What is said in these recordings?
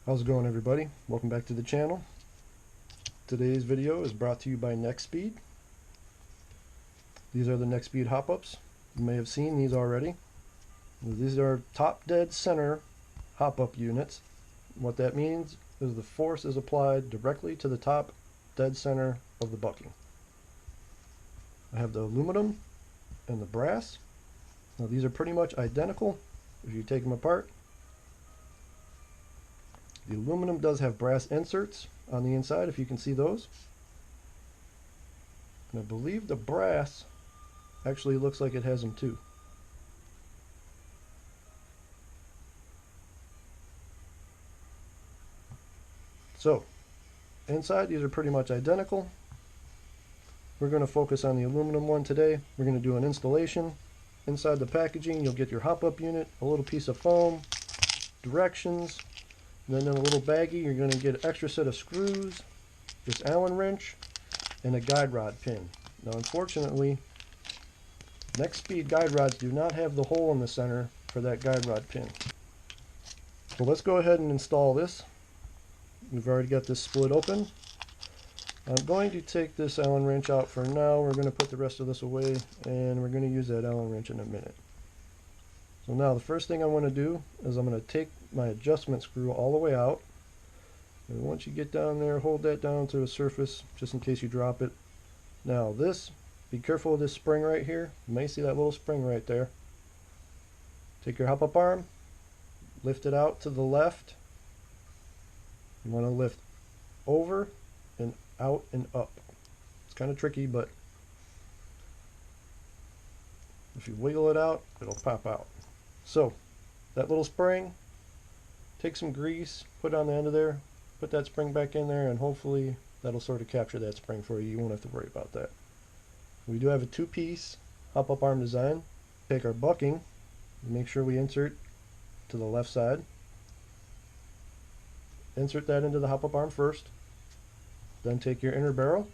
How's it going, everybody? Welcome back to the channel. Today's video is brought to you by Nexx. These are the Nexx hop-ups. You may have seen these already. These are top dead center hop-up units. What that means is the force is applied directly to the top dead center of the bucking. I have the aluminum and the brass. Now these are pretty much identical if you take them apart. The aluminum does have brass inserts on the inside, if you can see those. And I believe the brass actually looks like it has them too. So, inside these are pretty much identical. We're going to focus on the aluminum one today. We're going to do an installation. Inside the packaging, you'll get your hop-up unit, a little piece of foam, directions, and then in a little baggie, you're going to get an extra set of screws, this Allen wrench, and a guide rod pin. Now, unfortunately, Nexx guide rods do not have the hole in the center for that guide rod pin. So let's go ahead and install this. We've already got this split open. I'm going to take this Allen wrench out for now. We're going to put the rest of this away, and we're going to use that Allen wrench in a minute. So now the first thing I want to do is I'm going to take my adjustment screw all the way out. And once you get down there, hold that down to the surface just in case you drop it. Now this, be careful of this spring right here. You may see that little spring right there. Take your hop-up arm, lift it out to the left. You want to lift over and out and up. It's kind of tricky, but if you wiggle it out, it'll pop out. So that little spring, take some grease, put it on the end of there, put that spring back in there, and hopefully that'll sort of capture that spring for you. You won't have to worry about that. We do have a two-piece hop-up arm design. Take our bucking, make sure we insert to the left side. Insert that into the hop-up arm first. Then take your inner barrel,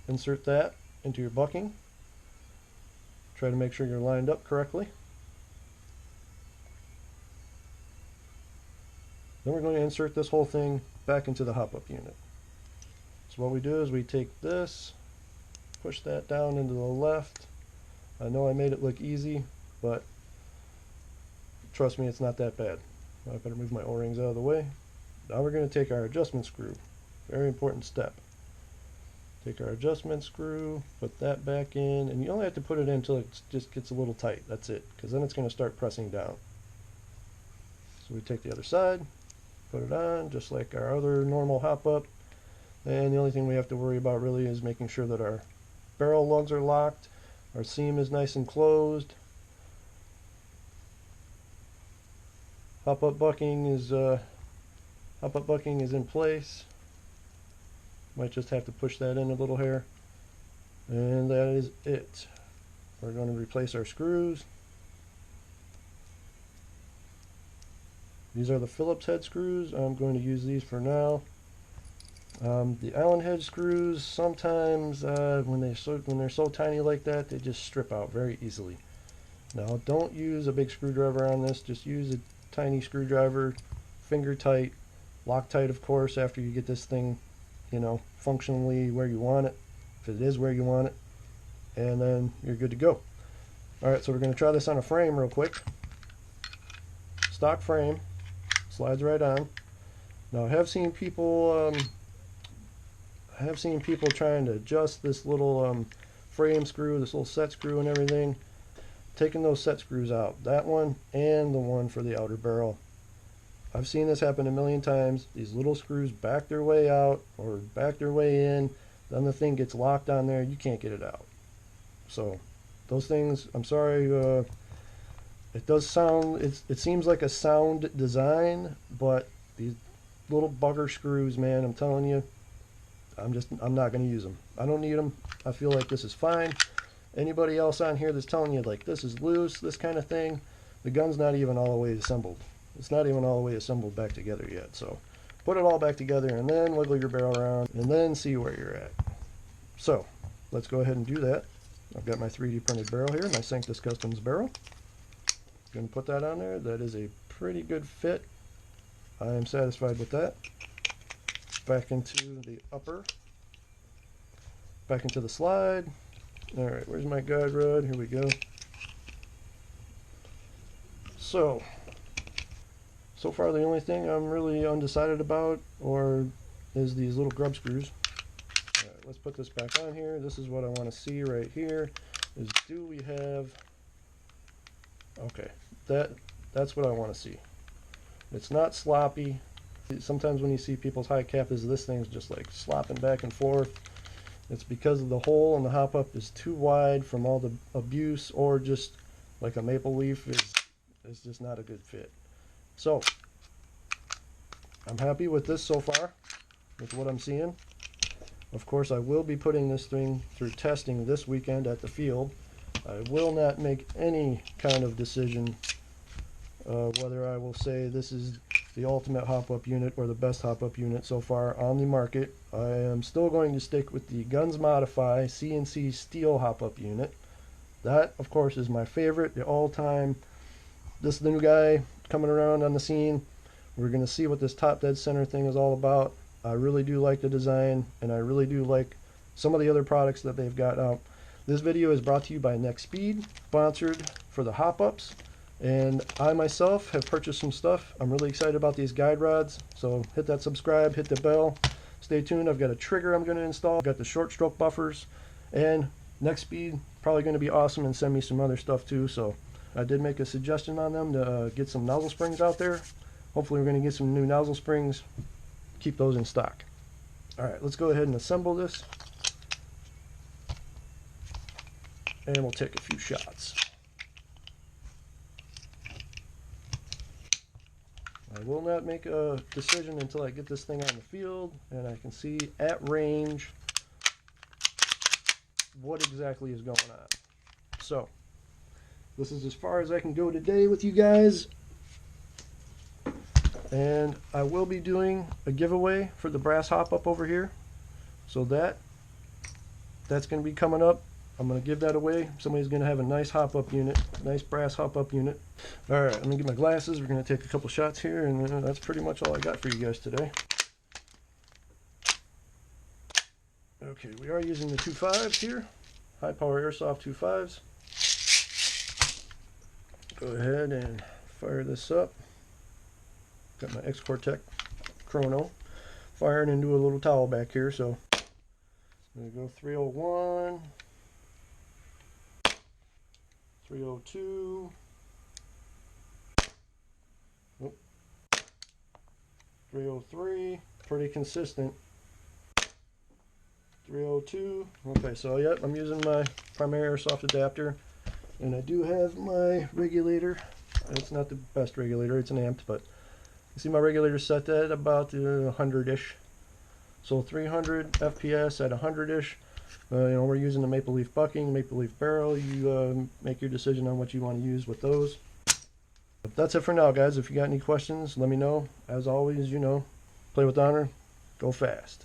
insert that into your bucking. Try to make sure you're lined up correctly. Then we're going to insert this whole thing back into the hop-up unit. So what we do is we take this, push that down into the left. I know I made it look easy, but trust me, it's not that bad. I better move my O-rings out of the way. Now we're going to take our adjustment screw. Very important step. Take our adjustment screw, put that back in, and you only have to put it in until it just gets a little tight. That's it, because then it's going to start pressing down. So we take the other side, put it on just like our other normal hop-up, and the only thing we have to worry about really is making sure that our barrel lugs are locked, our seam is nice and closed. Hop-up bucking is in place. Might just have to push that in a little here, and that is it. We're going to replace our screws. These are the Phillips head screws. I'm going to use these for now. The Allen head screws, sometimes when they're so tiny like that, they just strip out very easily. Now don't use a big screwdriver on this. Just use a tiny screwdriver, finger tight, Loctite of course after you get this thing, you know, functionally where you want it, if it is where you want it, and then you're good to go. Alright, so we're going to try this on a frame real quick. Stock frame, slides right on. Now I have seen people trying to adjust this little frame screw, this little set screw and everything. Taking those set screws out, that one and the one for the outer barrel. I've seen this happen a million times. These little screws back their way out or back their way in, then the thing gets locked on there, you can't get it out. So those things, I'm sorry, it does sound, it seems like a sound design, but these little bugger screws, man, I'm telling you, I'm not going to use them. I don't need them. I feel like this is fine. Anybody else on here that's telling you like this is loose, this kind of thing, the gun's not even all the way assembled. It's not even all the way assembled back together yet. So put it all back together and then wiggle your barrel around and then see where you're at. So let's go ahead and do that. I've got my 3D printed barrel here, my Sanctus Customs barrel. Going to put that on there. That is a pretty good fit. I am satisfied with that. Back into the upper. Back into the slide. Alright, where's my guide rod? Here we go. So far the only thing I'm really undecided about is these little grub screws. Alright, let's put this back on here. This is what I want to see right here, is do we have... Okay, that's what I want to see. It's not sloppy. Sometimes when you see people's Hicapas, this thing's just like slopping back and forth. It's because of the hole in the hop up is too wide from all the abuse, or just like a maple leaf is just not a good fit. So I'm happy with this so far, with what I'm seeing. Of course, I will be putting this thing through testing this weekend at the field. I will not make any kind of decision whether I will say this is the ultimate hop-up unit or the best hop-up unit so far on the market. I am still going to stick with the Guns Modify CNC steel hop-up unit. That, of course, is my favorite, the all-time. This is the new guy coming around on the scene. We're going to see what this top dead center thing is all about. I really do like the design, and I really do like some of the other products that they've got out. This video is brought to you by Nexx, sponsored for the hop-ups. And I myself have purchased some stuff. I'm really excited about these guide rods. So hit that subscribe, hit the bell. Stay tuned. I've got a trigger I'm going to install. I've got the short stroke buffers. And Nexx probably going to be awesome and send me some other stuff too. So I did make a suggestion on them to get some nozzle springs out there. Hopefully we're going to get some new nozzle springs. Keep those in stock. Alright, let's go ahead and assemble this. And we'll take a few shots. I will not make a decision until I get this thing on the field and I can see at range what exactly is going on. So, this is as far as I can go today with you guys. And I will be doing a giveaway for the brass hop-up over here. So that's going to be coming up. I'm going to give that away. Somebody's going to have a nice hop-up unit, nice brass hop-up unit. Alright, I'm going to get my glasses. We're going to take a couple shots here, and that's pretty much all I got for you guys today. Okay, we are using the 2.5s here. High power airsoft 2.5s. Go ahead and fire this up. Got my X-Cortec Chrono. Firing into a little towel back here, so I'm going to go 301. 302. Oh, 303. Pretty consistent. 302. Okay, so yep, I'm using my primary airsoft adapter, and I do have my regulator. It's not the best regulator, it's an amp, but you see my regulator set at about 100-ish. So 300 FPS at 100-ish. We're using the maple leaf bucking, maple leaf barrel. You make your decision on what you want to use with those. But that's it for now, guys. If you got any questions, let me know. As always, play with honor, go fast.